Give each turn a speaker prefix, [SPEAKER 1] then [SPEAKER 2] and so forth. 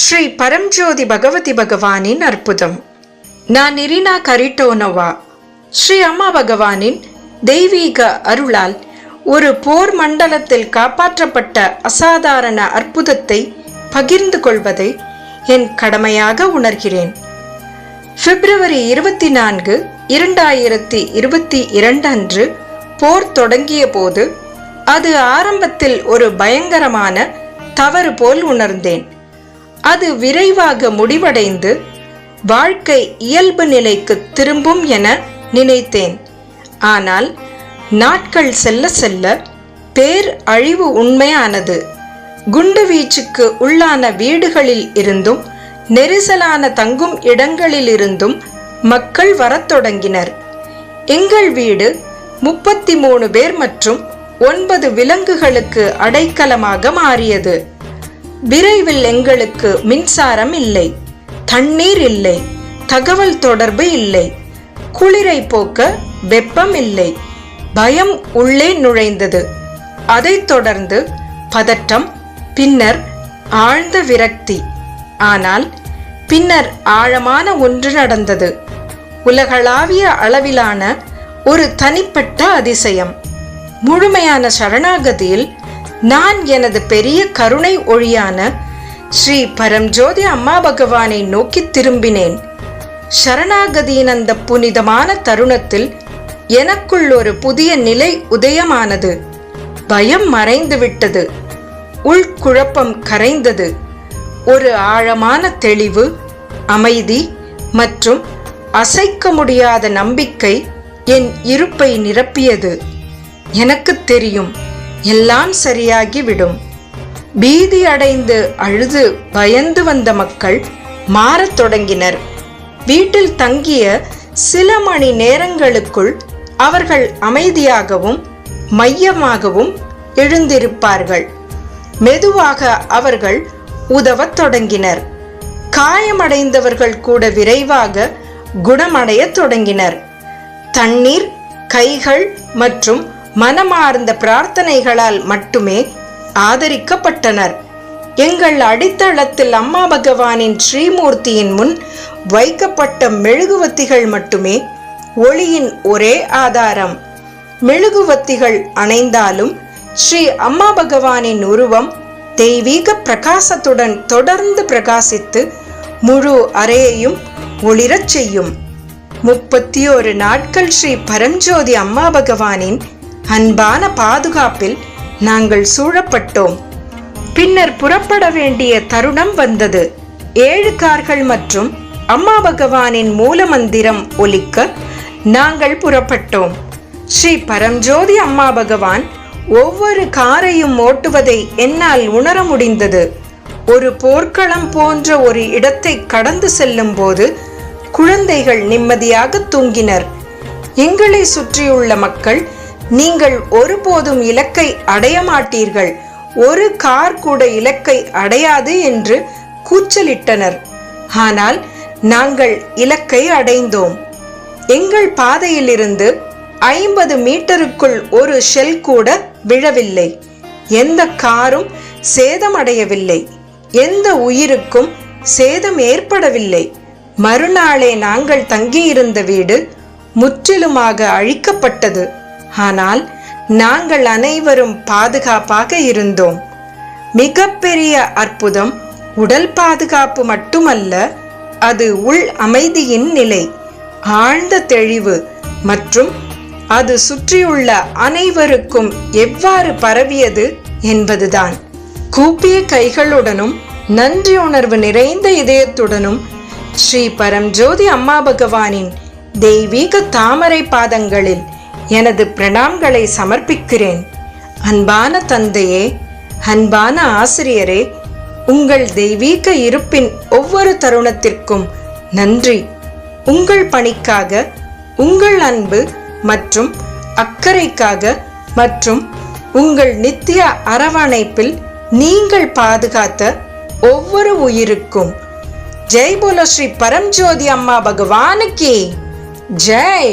[SPEAKER 1] ஸ்ரீ பரம்ஜோதி பகவதி பகவானின் அற்புதம். நான் இரினா கரிட்டோனோவா. ஸ்ரீ அம்மா பகவானின் தெய்வீக அருளால் ஒரு போர் மண்டலத்தில் காப்பாற்றப்பட்ட அசாதாரண அற்புதத்தை பகிர்ந்து கொள்வதை என் கடமையாக உணர்கிறேன். பிப்ரவரி 24, 2022 அன்று போர் தொடங்கிய போது அது ஆரம்பத்தில் ஒரு பயங்கரமான தவறு போல் உணர்ந்தேன். அது விரைவாக முடிவடைந்து வாழ்க்கை இயல்பு நிலைக்கு திரும்பும் என நினைத்தேன். ஆனால் நாட்கள் செல்ல செல்ல பேர் அழிவு உண்மையானது. குண்டு வீச்சுக்கு உள்ளான வீடுகளில் இருந்தும் நெரிசலான தங்கும் இடங்களில் இருந்தும் மக்கள் வரத் தொடங்கினர். எங்கள் வீடு 33 பேர் மற்றும் 9 விலங்குகளுக்கு அடைக்கலமாக மாறியது. விரைவில் எங்களுக்கு மின்சாரம் இல்லை, தண்ணீர் இல்லை, தகவல் தொடர்பு இல்லை, குளிரை போக்க வெப்பம் இல்லை. பயம் உள்ளே நுழைந்தது. அதைத் தொடர்ந்து பதட்டம், பின்னர் ஆழ்ந்த விரக்தி. ஆனால் பின்னர் ஆழமான ஒன்று நடந்தது. உலகளாவிய அளவிலான ஒரு தனிப்பட்ட அதிசயம். முழுமையான சரணாகதியில் நான் எனது பெரிய கருணை ஒளியான ஸ்ரீ பரம்ஜோதி அம்மா பகவானை நோக்கி திரும்பினேன். சரணாகதியின் அந்த புனிதமான தருணத்தில் எனக்குள் ஒரு புதிய நிலை உதயமானது. பயம் மறைந்துவிட்டது, உள்குழப்பம் கரைந்தது. ஒரு ஆழமான தெளிவு, அமைதி மற்றும் அசைக்க முடியாத நம்பிக்கை என் இருப்பை நிரப்பியது. எனக்கு தெரியும், எல்லாம் சரியாகிவிடும். பீதி அடைந்து அழுது பயந்து வந்த மக்கள் மாறத் தொடங்கினர். வீட்டில் தங்கிய சில மணி நேரங்களுக்குள் அவர்கள் அமைதியாகவும் மையமாகவும் எழுந்திருப்பார்கள். மெதுவாக அவர்கள் உதவத் தொடங்கினர். காயமடைந்தவர்கள் கூட விரைவாக குணமடைய தொடங்கினர். தண்ணீர், கைகள் மற்றும் மனமார்ந்த பிரார்த்தனைகளால் மட்டுமே ஆதரிக்கப்பட்டனர். எங்கள் அடித்தளத்தில் அம்மா பகவானின் ஸ்ரீமூர்த்தியின் முன் வைக்கப்பட்ட மெழுகுவத்திகள் மட்டுமே ஒளியின் ஒரே ஆதாரம். மெழுகுவத்திகள் அணைந்தாலும் ஸ்ரீ அம்மா பகவானின் உருவம் தெய்வீக பிரகாசத்துடன் தொடர்ந்து பிரகாசித்து முழு அறையையும் ஒளிரச் செய்யும். 31 நாட்கள் ஸ்ரீ பரம்ஜோதி அம்மா பகவானின் அன்பான பாதுகாப்பில் நாங்கள் சூழப்பட்டோம். பின்னர் புறப்பட வேண்டிய தருணம் வந்தது. 7 கார்கள் மற்றும் அம்மா பகவானின் மூலமந்திரம் ஒலிக்க நாங்கள் புறப்பட்டோம். ஸ்ரீ பரம்ஜோதி அம்மா பகவான் ஒவ்வொரு காரையும் ஓட்டுவதை என்னால் உணர முடிந்தது. ஒரு போர்க்களம் போன்ற ஒரு இடத்தை கடந்து செல்லும் போது குழந்தைகள் நிம்மதியாக தூங்கினர். எங்களை சுற்றியுள்ள மக்கள், நீங்கள் ஒருபோதும் இலக்கை அடைய மாட்டீர்கள், ஒரு கார் கூட இலக்கை அடையாது என்று கூச்சலிட்டனர். ஆனால் நாங்கள் இலக்கை அடைந்தோம். எங்கள் பாதையிலிருந்து 50 மீட்டருக்குள் ஒரு ஷெல் கூட விழவில்லை. எந்த காரும் சேதமடையவில்லை, எந்த உயிருக்கும் சேதம் ஏற்படவில்லை. மறுநாளே நாங்கள் தங்கியிருந்த வீடு முற்றிலுமாக அழிக்கப்பட்டது. ஆனால் நாங்கள் அனைவரும் பாதுகாப்பாக இருந்தோம். மிகப்பெரிய அற்புதம் உடல் பாதுகாப்பு மட்டுமல்ல, அது உள் அமைதியின் நிலை, ஆழ்ந்த தெளிவு மற்றும் அது சுற்றியுள்ள அனைவருக்கும் எவ்வாறு பரவியது என்பதுதான். கூப்பிய கைகளுடனும் நன்றி உணர்வு நிறைந்த இதயத்துடனும் ஸ்ரீ பரம்ஜோதி அம்மா பகவானின் தெய்வீக தாமரை பாதங்களில் எனது பிரணாம்களை சமர்ப்பிக்கிறேன். அன்பான தந்தையே, அன்பான ஆசிரியரே, உங்கள் தெய்வீக இருப்பின் ஒவ்வொரு தருணத்திற்கும் நன்றி. உங்கள் பணிக்காக, உங்கள் அன்பு மற்றும் அக்கறைக்காக மற்றும் உங்கள் நித்திய அரவணைப்பில் நீங்கள் பாதுகாத்த ஒவ்வொரு உயிருக்கும். ஜெய் போலோ ஸ்ரீ பரம்ஜோதி அம்மா பகவானுக்கு ஜெய்.